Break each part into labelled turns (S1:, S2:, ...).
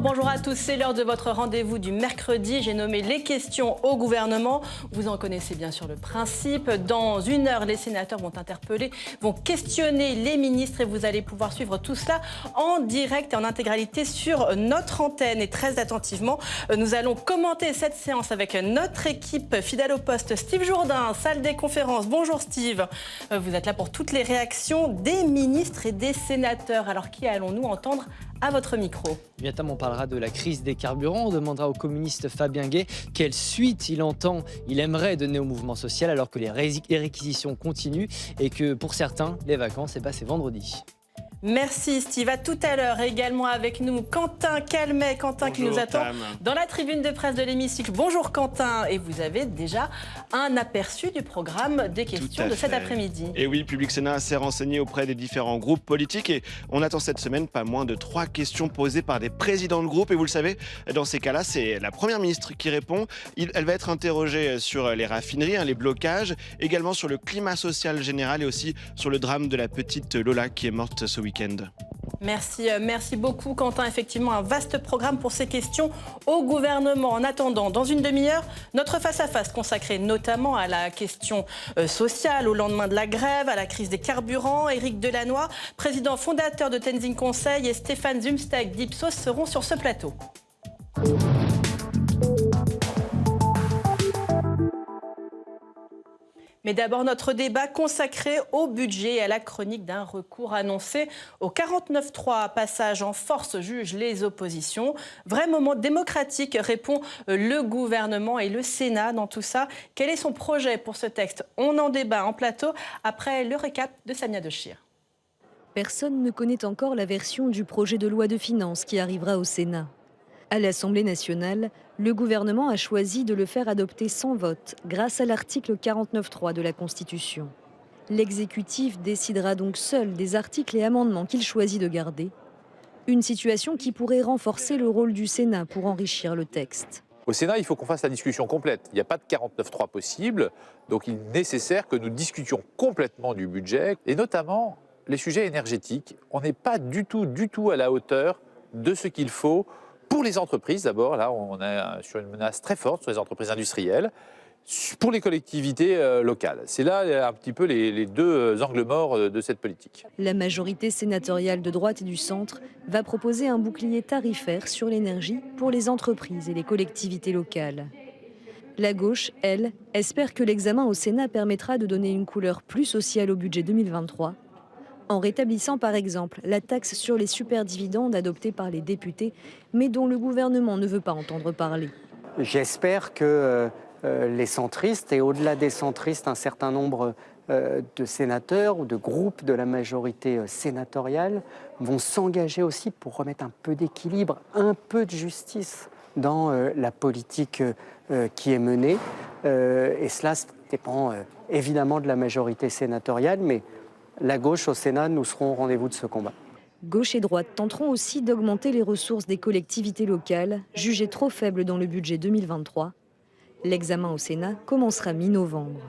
S1: bonjour à tous, c'est l'heure de votre rendez-vous du mercredi. J'ai nommé les questions au gouvernement. Vous en connaissez bien sûr le principe. Dans une heure, les sénateurs vont questionner les ministres et vous allez pouvoir suivre tout cela en direct et en intégralité sur notre antenne. Et très attentivement, nous allons commenter cette séance avec notre équipe fidèle au poste. Steve Jourdain, salle des conférences. Bonjour Steve. Vous êtes là pour toutes les réactions des ministres et des sénateurs. Alors qui allons-nous entendre à votre micro?
S2: Bien, on parlera de la crise des carburants. On demandera au communiste Fabien Gay quelle suite il aimerait donner au mouvement social alors que les réquisitions continuent et que pour certains, les vacances, c'est vendredi.
S1: Merci Steve. À tout à l'heure. Également avec nous Quentin Calmet. Quentin qui nous attend dans la tribune de presse de l'hémicycle. Bonjour Quentin. Et vous avez déjà un aperçu du programme des questions de cet après-midi.
S3: Et oui, Public Sénat s'est renseigné auprès des différents groupes politiques et on attend cette semaine pas moins de 3 questions posées par des présidents de groupe. Et vous le savez, dans ces cas-là, c'est la première ministre qui répond. Elle va être interrogée sur les raffineries, les blocages, également sur le climat social général et aussi sur le drame de la petite Lola qui est morte ce week-end.
S1: Merci beaucoup Quentin. Effectivement, un vaste programme pour ces questions au gouvernement. En attendant, dans une demi-heure, notre face-à-face consacré notamment à la question sociale, au lendemain de la grève, à la crise des carburants. Éric Delannoy, président fondateur de Tenzing Conseil, et Stéphane Zumsteg d'Ipsos seront sur ce plateau. Mais d'abord, notre débat consacré au budget et à la chronique d'un recours annoncé au 49.3. Passage en force juge les oppositions. Vrai moment démocratique, répond le gouvernement et le Sénat dans tout ça. Quel est son projet pour ce texte? On en débat en plateau après le récap de Samia Dechir.
S4: Personne ne connaît encore la version du projet de loi de finances qui arrivera au Sénat. À l'Assemblée nationale, le gouvernement a choisi de le faire adopter sans vote grâce à l'article 49.3 de la Constitution. L'exécutif décidera donc seul des articles et amendements qu'il choisit de garder. Une situation qui pourrait renforcer le rôle du Sénat pour enrichir le texte.
S5: Au Sénat, il faut qu'on fasse la discussion complète. Il n'y a pas de 49.3 possible, donc il est nécessaire que nous discutions complètement du budget, et notamment les sujets énergétiques. On n'est pas du tout à la hauteur de ce qu'il faut pour les entreprises. D'abord, là, on est sur une menace très forte sur les entreprises industrielles, pour les collectivités locales. C'est là un petit peu les deux angles morts de cette politique.
S4: La majorité sénatoriale de droite et du centre va proposer un bouclier tarifaire sur l'énergie pour les entreprises et les collectivités locales. La gauche, elle, espère que l'examen au Sénat permettra de donner une couleur plus sociale au budget 2023, en rétablissant par exemple la taxe sur les superdividendes adoptée par les députés, mais dont le gouvernement ne veut pas entendre parler.
S6: J'espère que les centristes, et au-delà des centristes, un certain nombre de sénateurs ou de groupes de la majorité sénatoriale vont s'engager aussi pour remettre un peu d'équilibre, un peu de justice dans la politique qui est menée. Et cela dépend évidemment de la majorité sénatoriale, mais la gauche au Sénat, nous serons au rendez-vous de ce combat.
S4: Gauche et droite tenteront aussi d'augmenter les ressources des collectivités locales, jugées trop faibles dans le budget 2023. L'examen au Sénat commencera mi-novembre.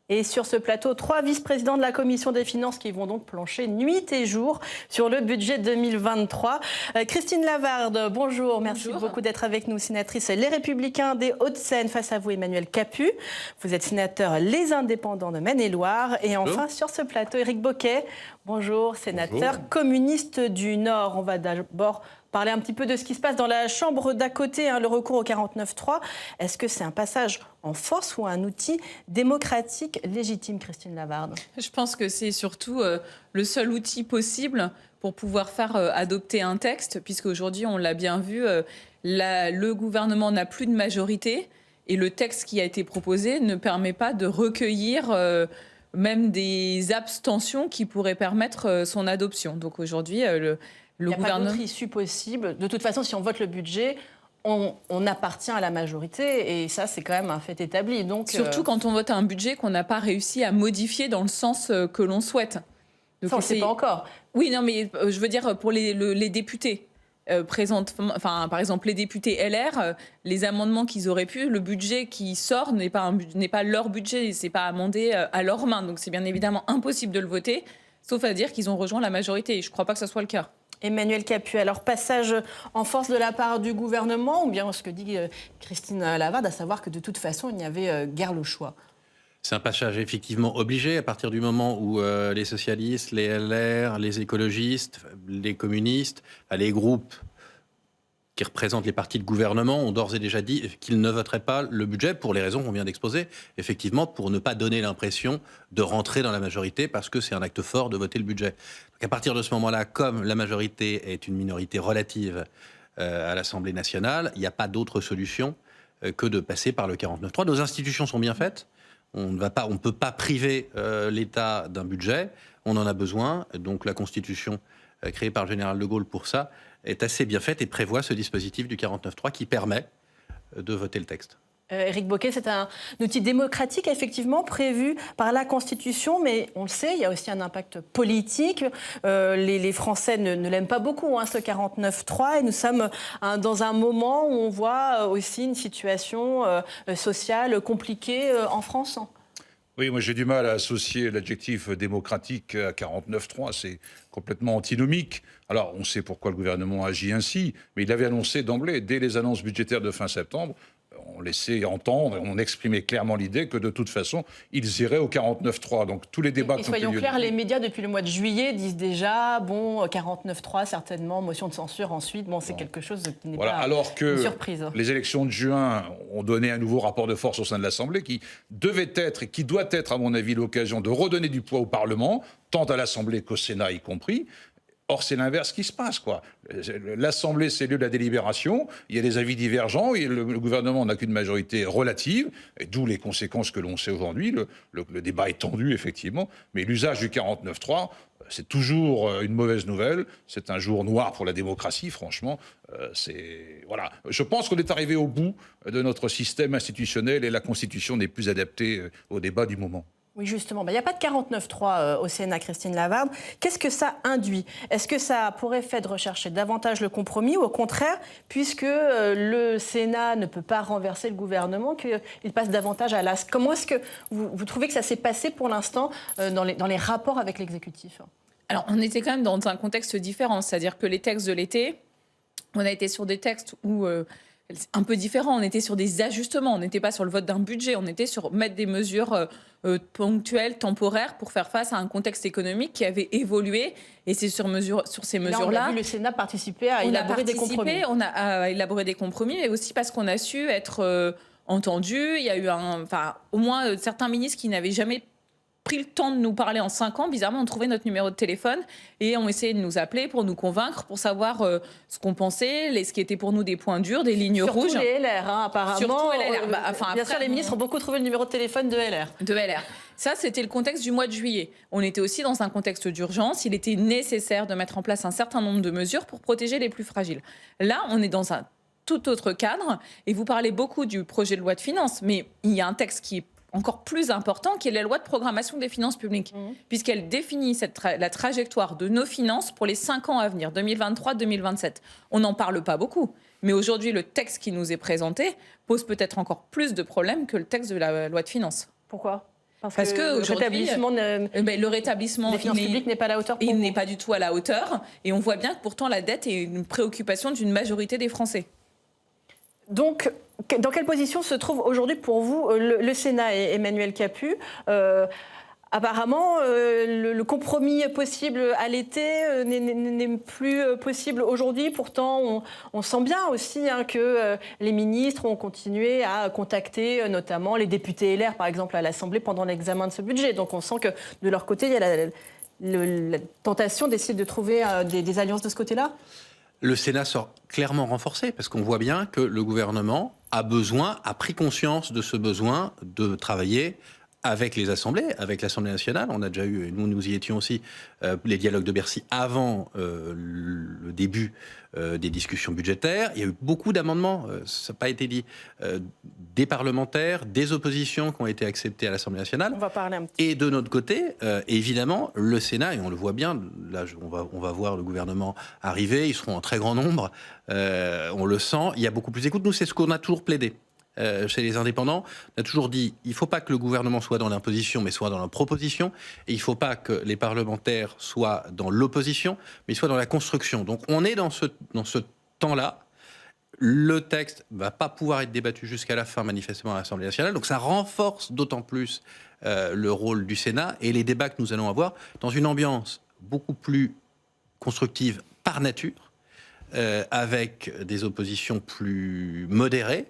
S1: Et sur ce plateau, 3 vice-présidents de la Commission des finances qui vont donc plancher nuit et jour sur le budget 2023. Christine Lavarde, bonjour. Merci beaucoup d'être avec nous, sénatrice Les Républicains des Hauts-de-Seine. Face à vous, Emmanuel Capus. Vous êtes sénateur Les Indépendants de Maine-et-Loire. Et enfin, sur ce plateau, Éric Bocquet. Bonjour, sénateur communiste du Nord. On va d'abord parler un petit peu de ce qui se passe dans la chambre d'à côté, le recours au 49.3. Est-ce que c'est un passage en force ou un outil démocratique légitime, Christine Lavarde?
S7: Je pense que c'est surtout le seul outil possible pour pouvoir faire adopter un texte, puisqu'aujourd'hui, on l'a bien vu, le gouvernement n'a plus de majorité et le texte qui a été proposé ne permet pas de recueillir même des abstentions qui pourraient permettre son adoption. Donc aujourd'hui,
S1: il n'y a pas d'autre issue possible. De toute façon, si on vote le budget, on appartient à la majorité et ça, c'est quand même un fait établi. Donc,
S7: surtout quand on vote un budget qu'on n'a pas réussi à modifier dans le sens que l'on souhaite.
S1: Donc, ça, on ne sait pas encore.
S7: Oui, non, mais je veux dire pour les députés. Par exemple, les députés LR, les amendements qu'ils auraient pu, le budget qui sort n'est pas leur budget, c'est pas amendé à leurs mains. Donc c'est bien évidemment impossible de le voter, sauf à dire qu'ils ont rejoint la majorité. Et je ne crois pas que ce soit le cas.
S1: Emmanuel Capus, alors passage en force de la part du gouvernement ou bien ce que dit Christine Lavarde, à savoir que de toute façon, il n'y avait guère le choix?
S8: C'est un passage effectivement obligé à partir du moment où les socialistes, les LR, les écologistes, les communistes, les groupes qui représentent les partis de gouvernement ont d'ores et déjà dit qu'ils ne voteraient pas le budget pour les raisons qu'on vient d'exposer, effectivement pour ne pas donner l'impression de rentrer dans la majorité parce que c'est un acte fort de voter le budget. Donc à partir de ce moment-là, comme la majorité est une minorité relative à l'Assemblée nationale, il n'y a pas d'autre solution que de passer par le 49.3. Nos institutions sont bien faites. On ne peut pas priver l'État d'un budget. On en a besoin. Donc la Constitution créée par le général de Gaulle pour ça est assez bien faite et prévoit ce dispositif du 49.3 qui permet de voter le texte.
S1: Éric Bocquet, c'est un outil démocratique effectivement prévu par la Constitution, mais on le sait, il y a aussi un impact politique. Les Français ne l'aiment pas beaucoup, ce 49.3, et nous sommes dans un moment où on voit aussi une situation sociale compliquée en France.
S9: Oui, moi j'ai du mal à associer l'adjectif démocratique à 49.3, c'est complètement antinomique. Alors on sait pourquoi le gouvernement agit ainsi, mais il avait annoncé d'emblée, dès les annonces budgétaires de fin septembre, on laissait entendre, on exprimait clairement l'idée que de toute façon, ils iraient au 49.3. Donc tous les débats...
S1: Et soyons clairs, les médias depuis le mois de juillet disent déjà, 49.3 certainement, motion de censure ensuite, c'est quelque chose qui n'est pas
S9: alors que
S1: une surprise.
S9: Les élections de juin ont donné un nouveau rapport de force au sein de l'Assemblée qui devait être et qui doit être, à mon avis, l'occasion de redonner du poids au Parlement, tant à l'Assemblée qu'au Sénat y compris. Or, c'est l'inverse qui se passe, quoi. L'Assemblée, c'est le lieu de la délibération. Il y a des avis divergents et le gouvernement n'a qu'une majorité relative, et d'où les conséquences que l'on sait aujourd'hui. Le débat est tendu, effectivement, mais l'usage du 49.3, c'est toujours une mauvaise nouvelle. C'est un jour noir pour la démocratie, franchement. Voilà. Je pense qu'on est arrivé au bout de notre système institutionnel et la Constitution n'est plus adaptée au débat du moment.
S1: Oui, justement. Il n'y a pas de 49.3 au Sénat, Christine Lavarde. Qu'est-ce que ça induit? Est-ce que ça a pour effet de rechercher davantage le compromis ou au contraire, puisque le Sénat ne peut pas renverser le gouvernement, qu'il passe davantage à l'as? Comment est-ce que vous trouvez que ça s'est passé pour l'instant dans les rapports avec l'exécutif?
S7: Alors, on était quand même dans un contexte différent. C'est-à-dire que les textes de l'été, on a été sur des textes où... un peu différent, on était sur des ajustements, on n'était pas sur le vote d'un budget, on était sur mettre des mesures ponctuelles, temporaires pour faire face à un contexte économique qui avait évolué et c'est sur ces mesures-là.
S1: On a vu le Sénat participer à élaborer des compromis.
S7: On a élaboré des compromis, mais aussi parce qu'on a su être entendu. Il y a eu au moins certains ministres qui n'avaient jamais pris le temps de nous parler en 5 ans. Bizarrement, on trouvait notre numéro de téléphone et on essayait de nous appeler pour nous convaincre, pour savoir ce qu'on pensait, ce qui était pour nous des points durs, des lignes rouges.
S1: Surtout les LR, apparemment.
S7: Surtout les LR.
S1: Bien sûr, les ministres ont beaucoup trouvé le numéro de téléphone de LR.
S7: De LR. Ça, c'était le contexte du mois de juillet. On était aussi dans un contexte d'urgence. Il était nécessaire de mettre en place un certain nombre de mesures pour protéger les plus fragiles. Là, on est dans un tout autre cadre. Et vous parlez beaucoup du projet de loi de finances, mais il y a un texte qui est encore plus important, qui est la loi de programmation des finances publiques, puisqu'elle définit la trajectoire de nos finances pour les 5 ans à venir, 2023-2027. On n'en parle pas beaucoup, mais aujourd'hui, le texte qui nous est présenté pose peut-être encore plus de problèmes que le texte de la loi de finances.
S1: Pourquoi ?
S7: Parce que le rétablissement
S1: des finances publiques n'est pas à la hauteur.
S7: Il n'est pas du tout à la hauteur, et on voit bien que pourtant la dette est une préoccupation d'une majorité des Français.
S1: Donc, dans quelle position se trouve aujourd'hui pour vous le Sénat et Emmanuel Capus Apparemment, le compromis possible à l'été n'est plus possible aujourd'hui. Pourtant, on sent bien aussi que les ministres ont continué à contacter notamment les députés LR, par exemple, à l'Assemblée pendant l'examen de ce budget. Donc on sent que de leur côté, il y a la tentation d'essayer de trouver des alliances de ce côté-là.
S8: Le Sénat sort clairement renforcé parce qu'on voit bien que le gouvernement a pris conscience de ce besoin de travailler avec les assemblées, avec l'Assemblée nationale. On a déjà eu, nous y étions aussi, les dialogues de Bercy avant le début des discussions budgétaires. Il y a eu beaucoup d'amendements, ça n'a pas été dit, des parlementaires, des oppositions qui ont été acceptées à l'Assemblée nationale.
S1: On va parler un petit
S8: Et de notre côté, évidemment, le Sénat, et on le voit bien, là on va voir le gouvernement arriver, ils seront en très grand nombre, on le sent, il y a beaucoup plus d'écoute. Nous, c'est ce qu'on a toujours plaidé. chez les indépendants, on a toujours dit il ne faut pas que le gouvernement soit dans l'imposition, mais soit dans la proposition. Et il ne faut pas que les parlementaires soient dans l'opposition, mais soient dans la construction. Donc on est dans ce temps-là. Le texte ne va pas pouvoir être débattu jusqu'à la fin, manifestement, à l'Assemblée nationale. Donc ça renforce d'autant plus le rôle du Sénat et les débats que nous allons avoir dans une ambiance beaucoup plus constructive par nature, avec des oppositions plus modérées,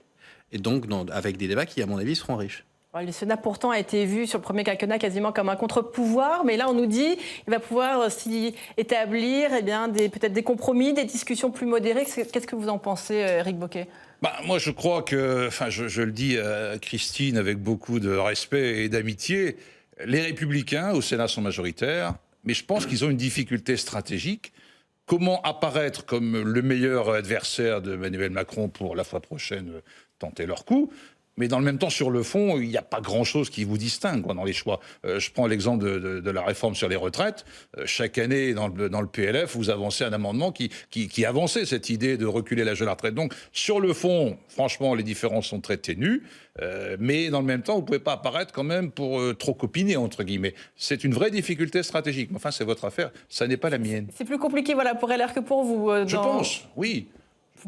S8: et donc avec des débats qui, à mon avis, seront riches.
S1: Le Sénat, pourtant, a été vu sur le premier quinquennat quasiment comme un contre-pouvoir, mais là, on nous dit qu'il va pouvoir s'y établir peut-être des compromis, des discussions plus modérées. Qu'est-ce que vous en pensez, Éric Bocquet ?
S9: Moi, je crois que, je le dis à Christine avec beaucoup de respect et d'amitié, les Républicains au Sénat sont majoritaires, mais je pense qu'ils ont une difficulté stratégique. Comment apparaître comme le meilleur adversaire de Emmanuel Macron pour la fois prochaine tenter leur coup ? Mais dans le même temps, sur le fond, il n'y a pas grand-chose qui vous distingue dans les choix. Je prends l'exemple de la réforme sur les retraites. Chaque année, dans le PLF, vous avancez un amendement qui avançait cette idée de reculer l'âge de la retraite. Donc, sur le fond, franchement, les différences sont très ténues. Mais dans le même temps, vous ne pouvez pas apparaître quand même pour trop copiner, entre guillemets. C'est une vraie difficulté stratégique. Enfin, c'est votre affaire, ça n'est pas la mienne.
S1: C'est plus compliqué pour LR que pour vous
S9: Je pense, oui.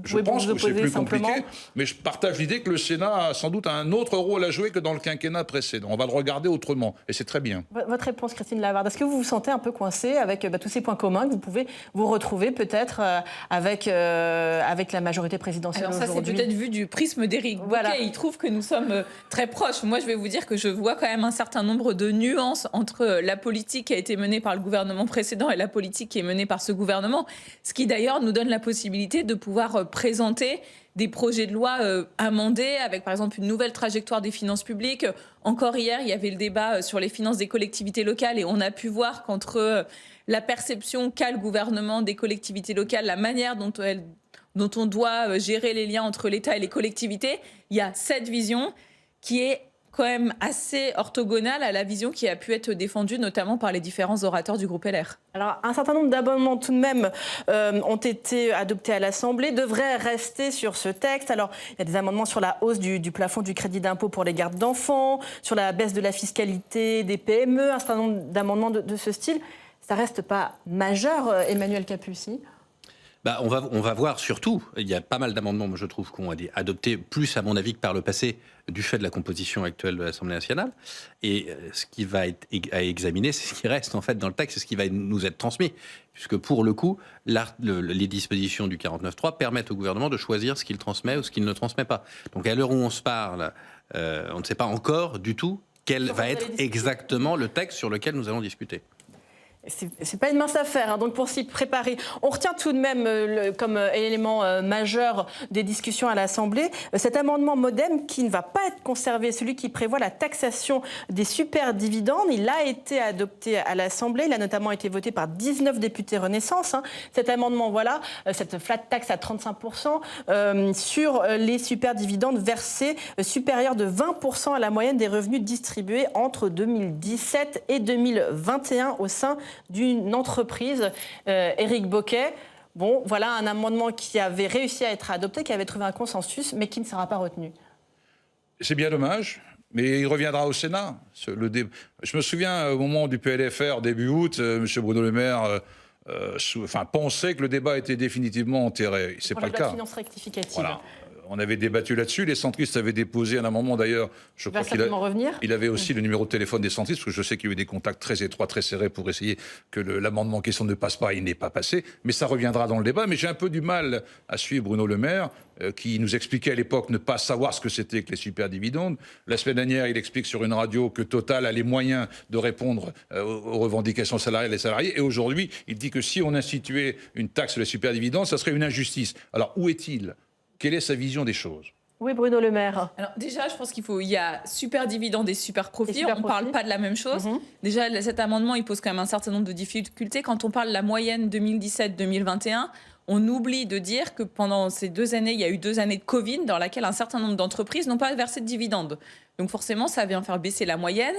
S9: Je pense que c'est plus compliqué, mais je partage l'idée que le Sénat a sans doute un autre rôle à jouer que dans le quinquennat précédent. On va le regarder autrement, et c'est très bien.
S1: Votre réponse, Christine Lavarde, est-ce que vous vous sentez un peu coincé avec tous ces points communs que vous pouvez vous retrouver peut-être avec la majorité présidentielle aujourd'hui ?
S7: Alors ça, c'est peut-être vu du prisme d'Éric Bocquet. Voilà. Il trouve que nous sommes très proches. Moi, je vais vous dire que je vois quand même un certain nombre de nuances entre la politique qui a été menée par le gouvernement précédent et la politique qui est menée par ce gouvernement, ce qui d'ailleurs nous donne la possibilité de pouvoir présenter des projets de loi amendés avec par exemple une nouvelle trajectoire des finances publiques. Encore hier, il y avait le débat sur les finances des collectivités locales et on a pu voir qu'entre la perception qu'a le gouvernement des collectivités locales, la manière dont on doit gérer les liens entre l'État et les collectivités, il y a cette vision qui est quand même assez orthogonale à la vision qui a pu être défendue notamment par les différents orateurs du groupe LR.
S1: Alors, un certain nombre d'amendements tout de même ont été adoptés à l'Assemblée, devraient rester sur ce texte. Alors, il y a des amendements sur la hausse du plafond du crédit d'impôt pour les gardes d'enfants, sur la baisse de la fiscalité des PME, un certain nombre d'amendements de ce style. Ça ne reste pas majeur, Emmanuel Capus ?
S8: On va voir surtout, il y a pas mal d'amendements, je trouve, qui ont été adoptés plus, à mon avis, que par le passé, du fait de la composition actuelle de l'Assemblée nationale. Et ce qui va être à examiner, c'est ce qui reste en fait dans le texte, c'est ce qui va nous être transmis. Puisque pour le coup, les dispositions du 49.3 permettent au gouvernement de choisir ce qu'il transmet ou ce qu'il ne transmet pas. Donc à l'heure où on se parle, on ne sait pas encore du tout quel va être exactement le texte sur lequel nous allons discuter.
S1: C'est pas une mince affaire, donc pour s'y préparer. On retient tout de même comme élément majeur des discussions à l'Assemblée cet amendement MoDem qui ne va pas être conservé, celui qui prévoit la taxation des superdividendes. Il a été adopté à l'Assemblée, il a notamment été voté par 19 députés Renaissance. Cet amendement, cette flat tax à 35% sur les superdividendes versés supérieurs de 20% à la moyenne des revenus distribués entre 2017 et 2021 au sein d'une entreprise. Éric Bocquet, voilà un amendement qui avait réussi à être adopté, qui avait trouvé un consensus, mais qui ne sera pas retenu.
S9: C'est bien dommage, mais il reviendra au Sénat. Je me souviens, au moment du PLFR, début août, M. Bruno Le Maire pensait que le débat était définitivement enterré. C'est pas le cas.
S1: La finance rectificative.
S9: Voilà. On avait débattu là-dessus. Les centristes avaient déposé un amendement, d'ailleurs. Je crois qu'il avait aussi le numéro de téléphone des centristes, parce que je sais qu'il y a eu des contacts très étroits, très serrés pour essayer que l'amendement en question ne passe pas. Il n'est pas passé, mais ça reviendra dans le débat. Mais j'ai un peu du mal à suivre Bruno Le Maire, qui nous expliquait à l'époque ne pas savoir ce que c'était que les superdividendes. La semaine dernière, il explique sur une radio que Total a les moyens de répondre aux revendications salariales des salariés. Et aujourd'hui, il dit que si on instituait une taxe sur les superdividendes, ça serait une injustice. Alors, où est-il ? Quelle est sa vision des choses ?
S1: Oui, Bruno Le Maire.
S7: Alors déjà, je pense il y a super dividendes et super profits. On ne parle pas de la même chose. Déjà, cet amendement, il pose quand même un certain nombre de difficultés. Quand on parle de la moyenne 2017-2021, on oublie de dire que pendant ces 2 années, il y a eu 2 années de Covid dans lesquelles un certain nombre d'entreprises n'ont pas versé de dividendes. Donc forcément, ça vient faire baisser la moyenne.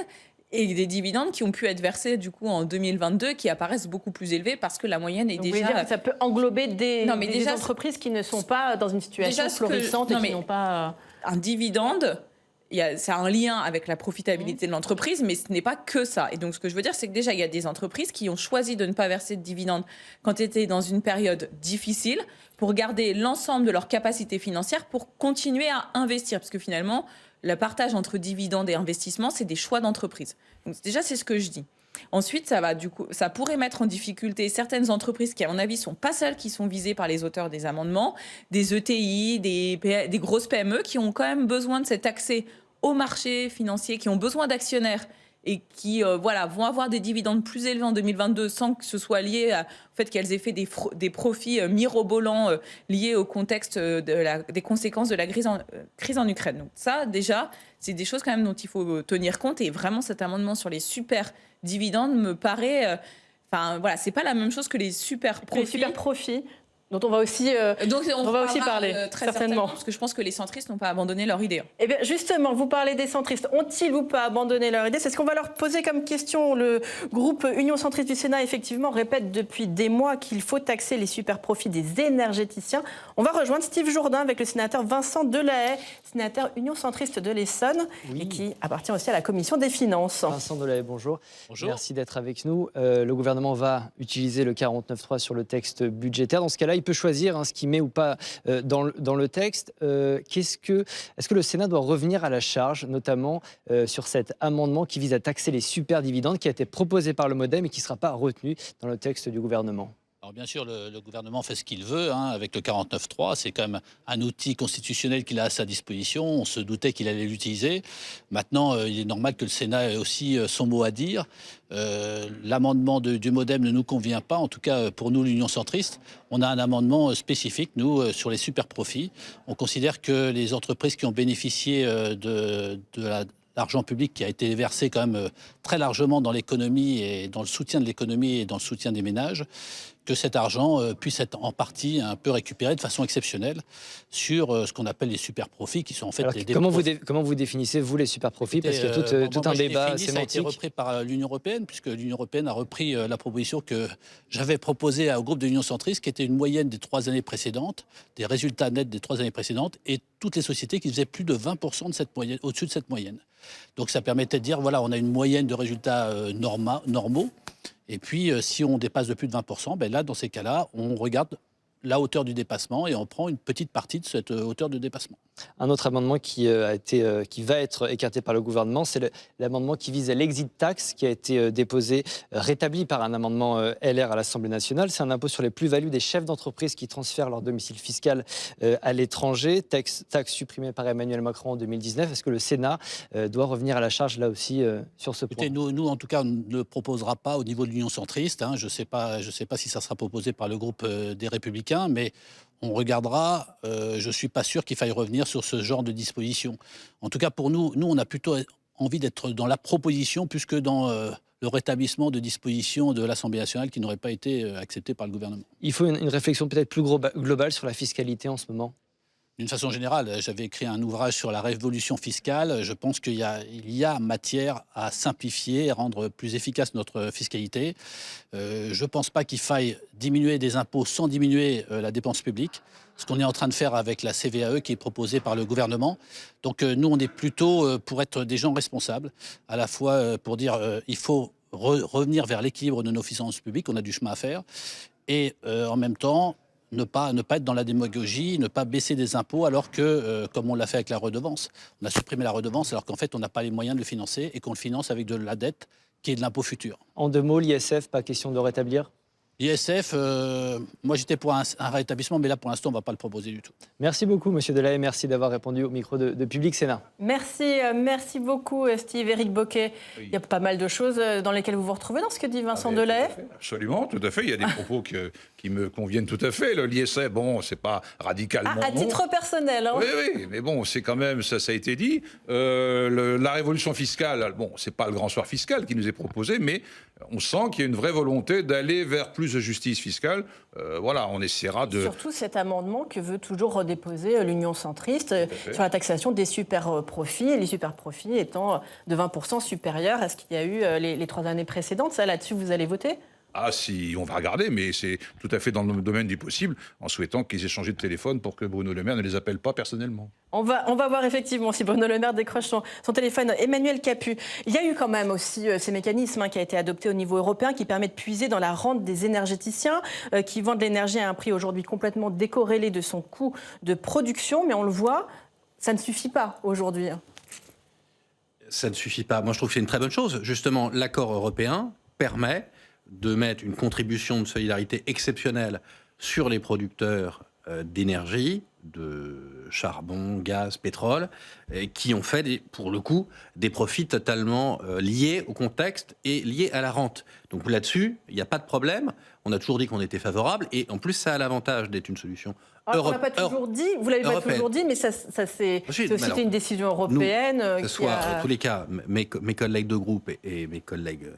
S7: Et des dividendes qui ont pu être versés du coup en 2022 qui apparaissent beaucoup plus élevés parce que la moyenne est
S1: donc,
S7: déjà...
S1: Vous voulez dire que ça peut englober des entreprises qui ne sont pas dans une situation florissante et qui n'ont pas...
S7: un dividende, c'est un lien avec la profitabilité de l'entreprise, mais ce n'est pas que ça. Et donc, ce que je veux dire, c'est que déjà, il y a des entreprises qui ont choisi de ne pas verser de dividendes quand elles étaient dans une période difficile pour garder l'ensemble de leur capacité financière pour continuer à investir. Parce que finalement, le partage entre dividendes et investissements, c'est des choix d'entreprise. Donc, déjà, c'est ce que je dis. Ensuite, ça pourrait mettre en difficulté certaines entreprises qui, à mon avis, ne sont pas celles qui sont visées par les auteurs des amendements, des ETI, des grosses PME qui ont quand même besoin de cet accès au marché financier, qui ont besoin d'actionnaires et qui vont avoir des dividendes plus élevés en 2022 sans que ce soit lié au fait qu'elles aient fait des profits mirobolants liés au contexte des conséquences de la crise en Ukraine. Donc ça, déjà, c'est des choses quand même dont il faut tenir compte. Et vraiment, cet amendement sur les super dividendes me paraît... c'est pas la même chose que les super profits.
S1: Les super profits, dont on va aussi, parler,
S7: très
S1: certainement.
S7: Parce que je pense que les centristes n'ont pas abandonné leur idée.
S1: Eh bien, justement, vous parlez des centristes. Ont-ils ou pas abandonné leur idée? C'est ce qu'on va leur poser comme question. Le groupe Union centriste du Sénat, effectivement, répète depuis des mois qu'il faut taxer les super-profits des énergéticiens. On va rejoindre Steve Jourdain avec le sénateur Vincent Delahaye, sénateur Union centriste de l'Essonne, et qui appartient aussi à la Commission des Finances.
S2: Vincent Delahaye, bonjour.
S8: Bonjour.
S2: Merci d'être avec nous. Le gouvernement va utiliser le 49.3 sur le texte budgétaire. Dans ce cas-là, il peut choisir ce qu'il met ou pas dans le texte. Est-ce que le Sénat doit revenir à la charge, notamment sur cet amendement qui vise à taxer les super dividendes, qui a été proposé par le MoDem et qui ne sera pas retenu dans le texte du gouvernement?
S10: Alors bien sûr, le gouvernement fait ce qu'il veut avec le 49.3. C'est quand même un outil constitutionnel qu'il a à sa disposition. On se doutait qu'il allait l'utiliser. Maintenant, il est normal que le Sénat ait aussi son mot à dire. L'amendement du MoDem ne nous convient pas. En tout cas, pour nous, l'Union centriste, on a un amendement spécifique, nous, sur les super profits. On considère que les entreprises qui ont bénéficié de l'argent public qui a été versé quand même très largement dans l'économie et dans le soutien de l'économie et dans le soutien des ménages, que cet argent puisse être en partie un peu récupéré de façon exceptionnelle sur ce qu'on appelle les super profits, qui sont en fait
S2: comment vous définissez, vous, les super profits? Parce qu'il y a tout un débat sémantique.
S10: Ça a été repris par l'Union européenne, puisque l'Union européenne a repris la proposition que j'avais proposée au groupe de l'Union centriste, qui était une moyenne des 3 années précédentes, des résultats nets des 3 années précédentes, et toutes les sociétés qui faisaient plus de 20% de cette moyenne, au-dessus de cette moyenne. Donc ça permettait de dire, voilà, on a une moyenne de résultats normaux. Et puis, si on dépasse de plus de 20%, ben là, dans ces cas-là, on regarde la hauteur du dépassement et on prend une petite partie de cette hauteur de dépassement.
S2: Un autre amendement qui va être écarté par le gouvernement, c'est l'amendement qui vise à l'exit tax, qui a été déposé, rétabli par un amendement LR à l'Assemblée nationale. C'est un impôt sur les plus-values des chefs d'entreprise qui transfèrent leur domicile fiscal à l'étranger. Taxe supprimée par Emmanuel Macron en 2019. Est-ce que le Sénat doit revenir à la charge là aussi sur ce point?
S10: Écoutez, nous, en tout cas, on ne proposera pas au niveau de l'Union centriste. Je ne sais pas si ça sera proposé par le groupe des Républicains, mais on regardera. Je ne suis pas sûr qu'il faille revenir sur ce genre de disposition. En tout cas, pour nous, on a plutôt envie d'être dans la proposition plus que dans le rétablissement de dispositions de l'Assemblée nationale qui n'auraient pas été acceptées par le gouvernement.
S2: Il faut une réflexion peut-être plus globale sur la fiscalité en ce moment.
S10: D'une façon générale, j'avais écrit un ouvrage sur la révolution fiscale. Je pense qu'il y a matière à simplifier et rendre plus efficace notre fiscalité. Je ne pense pas qu'il faille diminuer des impôts sans diminuer la dépense publique, ce qu'on est en train de faire avec la CVAE qui est proposée par le gouvernement. Donc nous, on est plutôt pour être des gens responsables, à la fois pour dire il faut revenir vers l'équilibre de nos finances publiques, on a du chemin à faire, et en même temps, ne pas être dans la démagogie, ne pas baisser des impôts alors que, comme on l'a fait avec la redevance, on a supprimé la redevance alors qu'en fait on n'a pas les moyens de le financer et qu'on le finance avec de la dette qui est de l'impôt futur.
S2: En 2 mots, l'ISF, pas question de rétablir?
S10: L'ISF, moi j'étais pour un rétablissement, mais là pour l'instant on ne va pas le proposer du tout.
S2: Merci beaucoup Monsieur Delahaye, merci d'avoir répondu au micro de Public Sénat.
S1: Merci beaucoup Steve, Éric Bocquet. Oui. Il y a pas mal de choses dans lesquelles vous vous retrouvez dans ce que dit Vincent Delahaye.
S9: Absolument, tout à fait. Il y a des propos qui me conviennent tout à fait. L'ISF, bon, c'est pas radicalement.
S1: À titre personnel. Hein.
S9: Oui, mais bon, c'est quand même, ça a été dit. La révolution fiscale, bon, c'est pas le grand soir fiscal qui nous est proposé, mais on sent qu'il y a une vraie volonté d'aller vers plus de justice fiscale. Voilà, on essaiera de...
S1: Surtout cet amendement que veut toujours redéposer l'Union centriste sur la taxation des super profits, les super profits étant de 20% supérieurs à ce qu'il y a eu les 3 années précédentes. Ça, là-dessus, vous allez voter ?
S9: Ah si, on va regarder, mais c'est tout à fait dans le domaine du possible, en souhaitant qu'ils aient changé de téléphone pour que Bruno Le Maire ne les appelle pas personnellement.
S1: On va voir effectivement si Bruno Le Maire décroche son téléphone. Emmanuel Capus, il y a eu quand même aussi ces mécanismes qui a été adopté au niveau européen qui permet de puiser dans la rente des énergéticiens qui vendent l'énergie à un prix aujourd'hui complètement décorrélé de son coût de production. Mais on le voit, ça ne suffit pas aujourd'hui.
S8: Ça ne suffit pas. Moi, je trouve que c'est une très bonne chose. Justement, l'accord européen permet de mettre une contribution de solidarité exceptionnelle sur les producteurs d'énergie, de charbon, gaz, pétrole, qui ont fait, pour le coup, des profits totalement liés au contexte et liés à la rente. Donc là-dessus, il n'y a pas de problème. On a toujours dit qu'on était favorable, et en plus, ça a l'avantage d'être une solution
S1: européenne. On l'a pas toujours dit, vous l'avez pas toujours dit, mais c'est aussi une décision européenne.
S8: Que ce soit, en tous les cas, mes collègues de groupe et mes collègues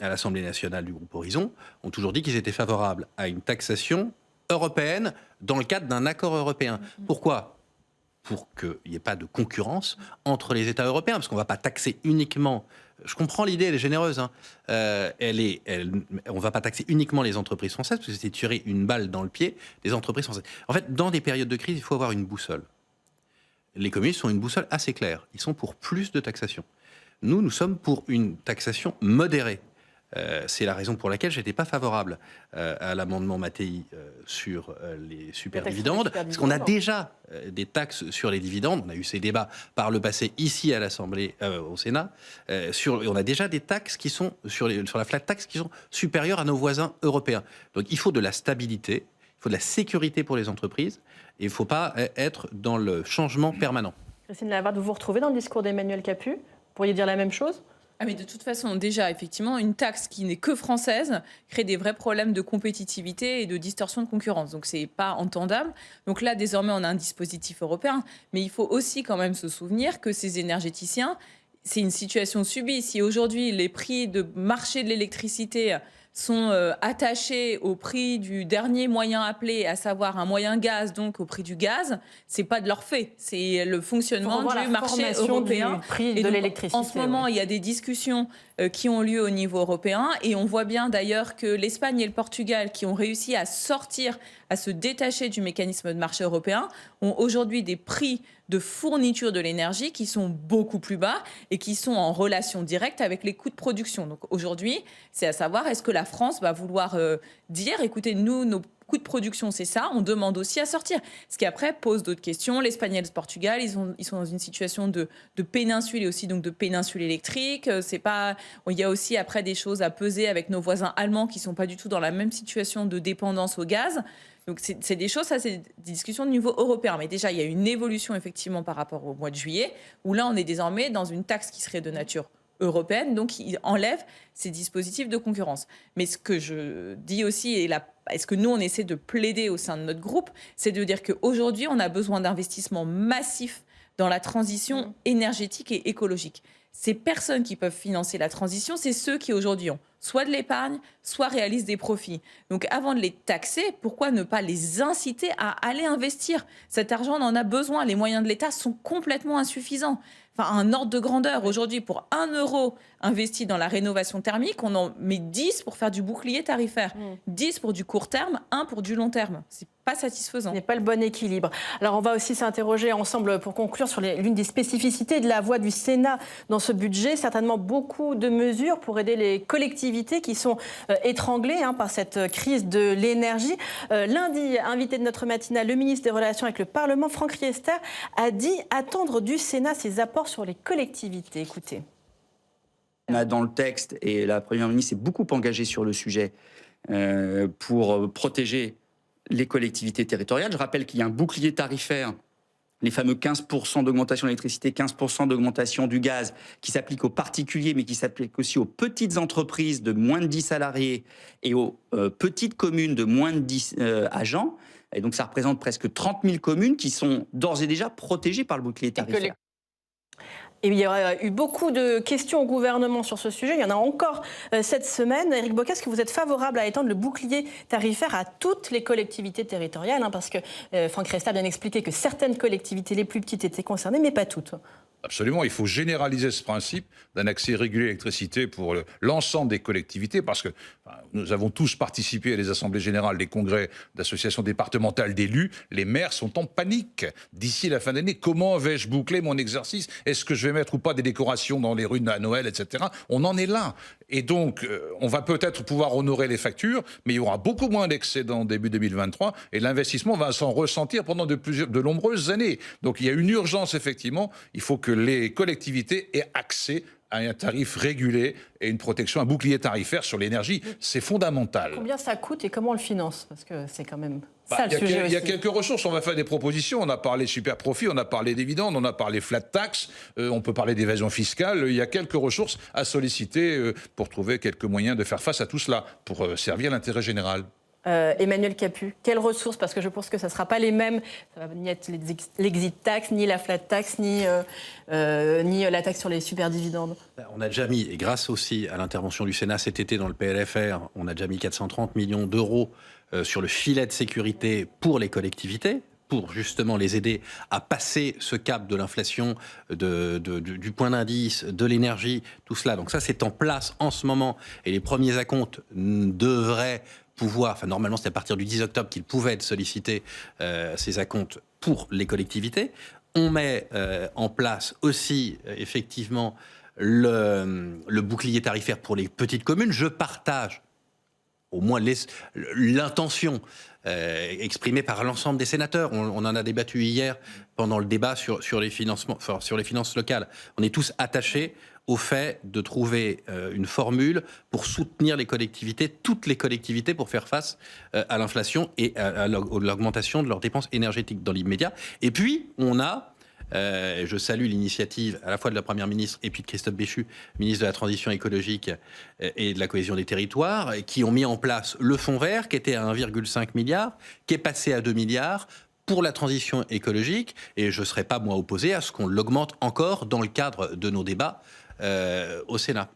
S8: à l'Assemblée nationale du groupe Horizon ont toujours dit qu'ils étaient favorables à une taxation européenne dans le cadre d'un accord européen. Pourquoi ? Pour qu'il n'y ait pas de concurrence entre les États européens, parce qu'on ne va pas taxer uniquement... Je comprends l'idée, elle est généreuse. Hein. On ne va pas taxer uniquement les entreprises françaises, parce que c'est tirer une balle dans le pied des entreprises françaises. En fait, dans des périodes de crise, il faut avoir une boussole. Les communistes ont une boussole assez claire. Ils sont pour plus de taxation. Nous sommes pour une taxation modérée. C'est la raison pour laquelle je n'étais pas favorable à l'amendement Mattei sur les superdividendes, parce qu'on a déjà des taxes sur les dividendes. On a eu ces débats par le passé ici à l'Assemblée, au Sénat. On a déjà des taxes qui sont sur la flat tax qui sont supérieures à nos voisins européens. Donc il faut de la stabilité, il faut de la sécurité pour les entreprises, et il ne faut pas être dans le changement permanent.
S1: Christine Lavarde, vous vous retrouvez dans le discours d'Emmanuel Capus ? Vous pourriez dire la même chose ?
S7: Ah mais de toute façon, déjà, effectivement, une taxe qui n'est que française crée des vrais problèmes de compétitivité et de distorsion de concurrence. Donc, c'est pas entendable. Donc là, désormais, on a un dispositif européen. Mais il faut aussi quand même se souvenir que ces énergéticiens, c'est une situation subie. Si aujourd'hui, les prix de marché de l'électricité sont attachés au prix du dernier moyen appelé, à savoir un moyen gaz, donc au prix du gaz, c'est pas de leur fait. C'est le fonctionnement du marché européen.
S1: Du prix de l'électricité.
S7: En ce moment, il y a des discussions qui ont lieu au niveau européen, et on voit bien d'ailleurs que l'Espagne et le Portugal, qui ont réussi à sortir, à se détacher du mécanisme de marché européen, ont aujourd'hui des prix de fourniture de l'énergie qui sont beaucoup plus bas et qui sont en relation directe avec les coûts de production. Donc aujourd'hui, c'est à savoir, est-ce que la France va vouloir dire, écoutez, nous, nos coûts de production, c'est ça, on demande aussi à sortir. Ce qui après pose d'autres questions. L'Espagne et le Portugal, ils sont dans une situation de péninsule et aussi donc de péninsule électrique. Il y a aussi après des choses à peser avec nos voisins allemands qui ne sont pas du tout dans la même situation de dépendance au gaz. Donc c'est des choses, ça c'est des discussions de niveau européen. Mais déjà, il y a une évolution effectivement par rapport au mois de juillet, où là on est désormais dans une taxe qui serait de nature européenne, donc il enlève ces dispositifs de concurrence. Mais ce que je dis aussi, et ce que nous on essaie de plaider au sein de notre groupe, c'est de dire qu'aujourd'hui on a besoin d'investissements massifs dans la transition énergétique et écologique. Ces personnes qui peuvent financer la transition, c'est ceux qui aujourd'hui ont soit de l'épargne, soit réalisent des profits. Donc avant de les taxer, pourquoi ne pas les inciter à aller investir ? Cet argent, on en a besoin. Les moyens de l'État sont complètement insuffisants. Enfin, un ordre de grandeur. Aujourd'hui, pour 1 euro investi dans la rénovation thermique, on en met 10 pour faire du bouclier tarifaire. 10 pour du court terme, 1 pour du long terme. C'est pas satisfaisant.
S1: Ce n'est pas le bon équilibre. Alors, on va aussi s'interroger ensemble, pour conclure, sur l'une des spécificités de la voix du Sénat dans ce budget. Certainement beaucoup de mesures pour aider les collectivités qui sont étranglées par cette crise de l'énergie. Lundi, invité de notre matinale, le ministre des Relations avec le Parlement, Franck Riester, a dit attendre du Sénat ses apports sur les collectivités. Écoutez.
S11: On a dans le texte, et la Première ministre s'est beaucoup engagée sur le sujet, pour protéger les collectivités territoriales. Je rappelle qu'il y a un bouclier tarifaire, les fameux 15% d'augmentation de l'électricité, 15% d'augmentation du gaz, qui s'applique aux particuliers, mais qui s'applique aussi aux petites entreprises de moins de 10 salariés et aux petites communes de moins de 10 agents. Et donc ça représente presque 30 000 communes qui sont d'ores et déjà protégées par le bouclier tarifaire.
S1: Et il y aura eu beaucoup de questions au gouvernement sur ce sujet. Il y en a encore cette semaine. Éric Bocquet, est-ce que vous êtes favorable à étendre le bouclier tarifaire à toutes les collectivités territoriales, parce que Franck Resta a bien expliqué que certaines collectivités les plus petites étaient concernées, mais pas toutes.
S9: Absolument, il faut généraliser ce principe d'un accès régulé à l'électricité pour l'ensemble des collectivités, parce que nous avons tous participé à des assemblées générales, des congrès d'associations départementales d'élus. Les maires sont en panique. D'ici la fin d'année, comment vais-je boucler mon exercice? Est-ce que je vais mettre ou pas des décorations dans les rues à Noël, etc. On en est là. Et donc, on va peut-être pouvoir honorer les factures, mais il y aura beaucoup moins d'excédents début 2023, et l'investissement va s'en ressentir pendant de nombreuses années. Donc, il y a une urgence, effectivement. Il faut que les collectivités aient accès à un tarif régulé et une protection, un bouclier tarifaire sur l'énergie. C'est fondamental.
S1: Combien ça coûte et comment on le finance? Parce que c'est quand même ça le sujet.
S9: Il y a quelques ressources, on va faire des propositions. On a parlé super profit, on a parlé dividendes, on a parlé flat tax, on peut parler d'évasion fiscale. Il y a quelques ressources à solliciter pour trouver quelques moyens de faire face à tout cela, pour servir l'intérêt général.
S1: Emmanuel Capus, quelles ressources? Parce que je pense que ça ne sera pas les mêmes. Ça va ni être l'exit tax, ni la flat tax, ni la taxe sur les super dividendes.
S8: On a déjà mis, et grâce aussi à l'intervention du Sénat cet été dans le PLFR, on a déjà mis 430 millions d'euros sur le filet de sécurité pour les collectivités, pour justement les aider à passer ce cap de l'inflation, du point d'indice, de l'énergie, tout cela. Donc ça, c'est en place en ce moment. Et les premiers acomptes devraient pouvoir, normalement c'est à partir du 10 octobre qu'ils pouvaient être sollicités, ces acomptes pour les collectivités. On met en place aussi effectivement le bouclier tarifaire pour les petites communes. Je partage au moins l'intention exprimée par l'ensemble des sénateurs. On en a débattu hier pendant le débat sur les financements, sur les finances locales. On est tous attachés au fait de trouver une formule pour soutenir les collectivités, toutes les collectivités, pour faire face à l'inflation et à l'augmentation de leurs dépenses énergétiques dans l'immédiat. Et puis, on a, je salue l'initiative à la fois de la Première ministre et puis de Christophe Béchu, ministre de la Transition écologique et de la cohésion des territoires, qui ont mis en place le fonds vert, qui était à 1,5 milliard, qui est passé à 2 milliards, pour la transition écologique. Et je ne serais pas, moi, opposé à ce qu'on l'augmente encore dans le cadre de nos débats au Sénat.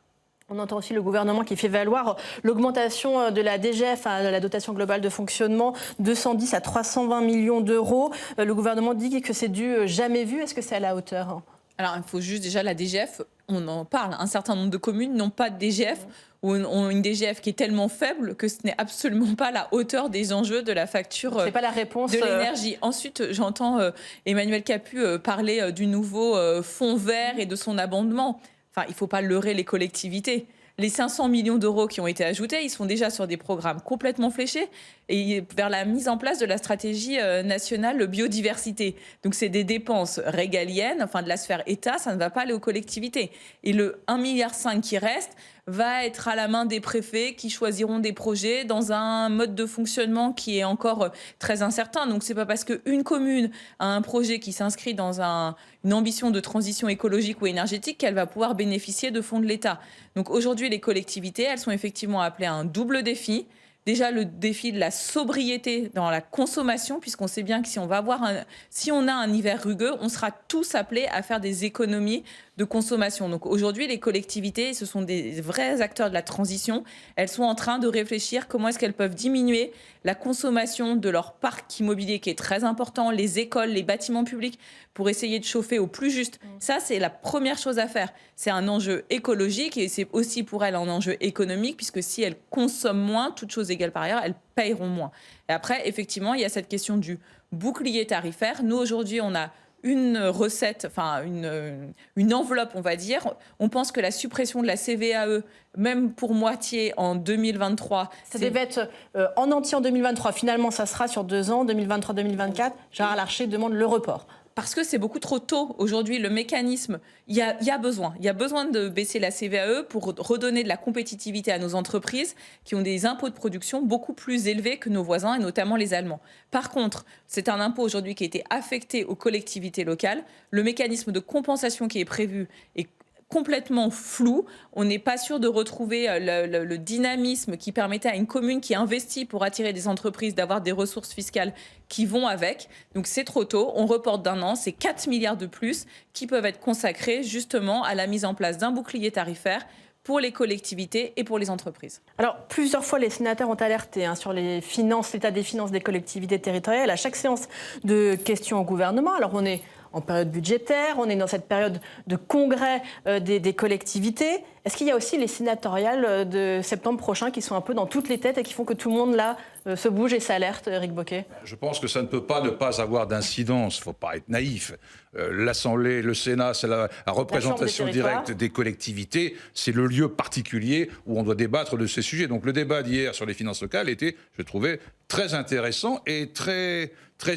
S1: On entend aussi le gouvernement qui fait valoir l'augmentation de la DGF, la dotation globale de fonctionnement, 210 à 320 millions d'euros. Le gouvernement dit que c'est du jamais vu. Est-ce que c'est à la hauteur?
S7: Alors, il faut juste déjà la DGF, on en parle. Un certain nombre de communes n'ont pas de DGF ou ont une DGF qui est tellement faible que ce n'est absolument pas la hauteur des enjeux de la facture
S1: c'est pas la réponse
S7: de l'énergie. Ensuite, j'entends Emmanuel Capus parler du nouveau fonds vert et de son abondement. Enfin, il ne faut pas leurrer les collectivités. Les 500 millions d'euros qui ont été ajoutés, ils sont déjà sur des programmes complètement fléchés et vers la mise en place de la stratégie nationale biodiversité. Donc, c'est des dépenses régaliennes, enfin de la sphère État, ça ne va pas aller aux collectivités. Et le 1,5 milliard qui reste va être à la main des préfets qui choisiront des projets dans un mode de fonctionnement qui est encore très incertain. Donc, c'est pas parce qu'une commune a un projet qui s'inscrit dans une ambition de transition écologique ou énergétique qu'elle va pouvoir bénéficier de fonds de l'État. Donc, aujourd'hui, les collectivités, elles sont effectivement appelées à un double défi. Déjà, le défi de la sobriété dans la consommation, puisqu'on sait bien que si on a un hiver rugueux, on sera tous appelés à faire des économies de consommation. Donc aujourd'hui, les collectivités, ce sont des vrais acteurs de la transition. Elles sont en train de réfléchir comment est-ce qu'elles peuvent diminuer la consommation de leur parc immobilier qui est très important, les écoles, les bâtiments publics, pour essayer de chauffer au plus juste. Ça, c'est la première chose à faire. C'est un enjeu écologique et c'est aussi pour elles un enjeu économique, puisque si elles consomment moins, toutes choses égales par ailleurs, elles payeront moins. Et après, effectivement, il y a cette question du bouclier tarifaire. Nous, aujourd'hui, on a une recette, enfin une enveloppe, on va dire. On pense que la suppression de la CVAE, même pour moitié en 2023...
S1: Ça devait être en entier en 2023. Finalement, ça sera sur 2 ans, 2023-2024. Gérard Larcher demande le report.
S7: Parce que c'est beaucoup trop tôt. Aujourd'hui, le mécanisme, il y a besoin. Il y a besoin de baisser la CVAE pour redonner de la compétitivité à nos entreprises qui ont des impôts de production beaucoup plus élevés que nos voisins, et notamment les Allemands. Par contre, c'est un impôt aujourd'hui qui a été affecté aux collectivités locales. Le mécanisme de compensation qui est prévu est complètement flou. On n'est pas sûr de retrouver le dynamisme qui permettait à une commune qui investit pour attirer des entreprises d'avoir des ressources fiscales qui vont avec. Donc c'est trop tôt, on reporte d'1 an, c'est 4 milliards de plus qui peuvent être consacrés justement à la mise en place d'un bouclier tarifaire pour les collectivités et pour les entreprises.
S1: Alors, plusieurs fois, les sénateurs ont alerté sur les finances, l'état des finances des collectivités territoriales à chaque séance de questions au gouvernement. Alors, on est en période budgétaire, on est dans cette période de congrès des collectivités. Est-ce qu'il y a aussi les sénatoriales de septembre prochain qui sont un peu dans toutes les têtes et qui font que tout le monde là se bouge et s'alerte, Éric Bocquet?
S9: Je pense que ça ne peut pas ne pas avoir d'incidence. Il ne faut pas être naïf. L'Assemblée, le Sénat, c'est la représentation directe des collectivités. C'est le lieu particulier où on doit débattre de ces sujets. Donc le débat d'hier sur les finances locales était, je trouvais, très intéressant et très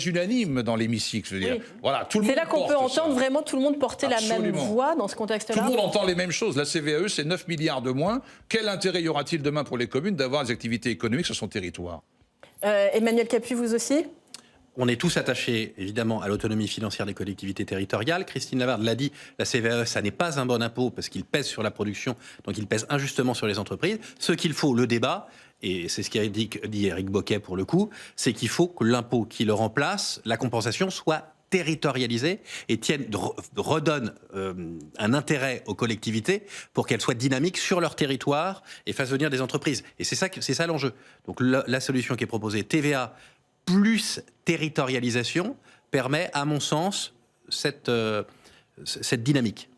S9: unanime dans l'hémicycle. Oui. Voilà,
S1: c'est là qu'on peut entendre vraiment tout le monde porter la même voix dans ce contexte-là.
S9: Tout le monde entend les mêmes choses. La CVAE, c'est 9 milliards de moins. Quel intérêt y aura-t-il demain pour les communes d'avoir des activités économiques sur son territoire?
S1: Emmanuel Capus, vous aussi?
S8: On est tous attachés, évidemment, à l'autonomie financière des collectivités territoriales. Christine Lavarde l'a dit, la CVAE, ça n'est pas un bon impôt parce qu'il pèse sur la production, donc il pèse injustement sur les entreprises. Ce qu'il faut, le débat, et c'est ce qu'a dit Éric Bocquet pour le coup, c'est qu'il faut que l'impôt qui le remplace, la compensation, soit territorialisée et redonne un intérêt aux collectivités pour qu'elles soient dynamiques sur leur territoire et fassent venir des entreprises. Et c'est ça l'enjeu. Donc la solution qui est proposée, TVA plus territorialisation, permet, à mon sens, cette dynamique.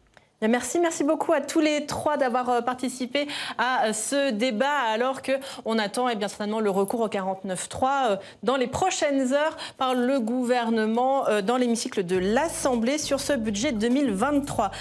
S1: Merci beaucoup à tous les trois d'avoir participé à ce débat, alors qu'on attend certainement le recours au 49.3 dans les prochaines heures par le gouvernement dans l'hémicycle de l'Assemblée sur ce budget 2023.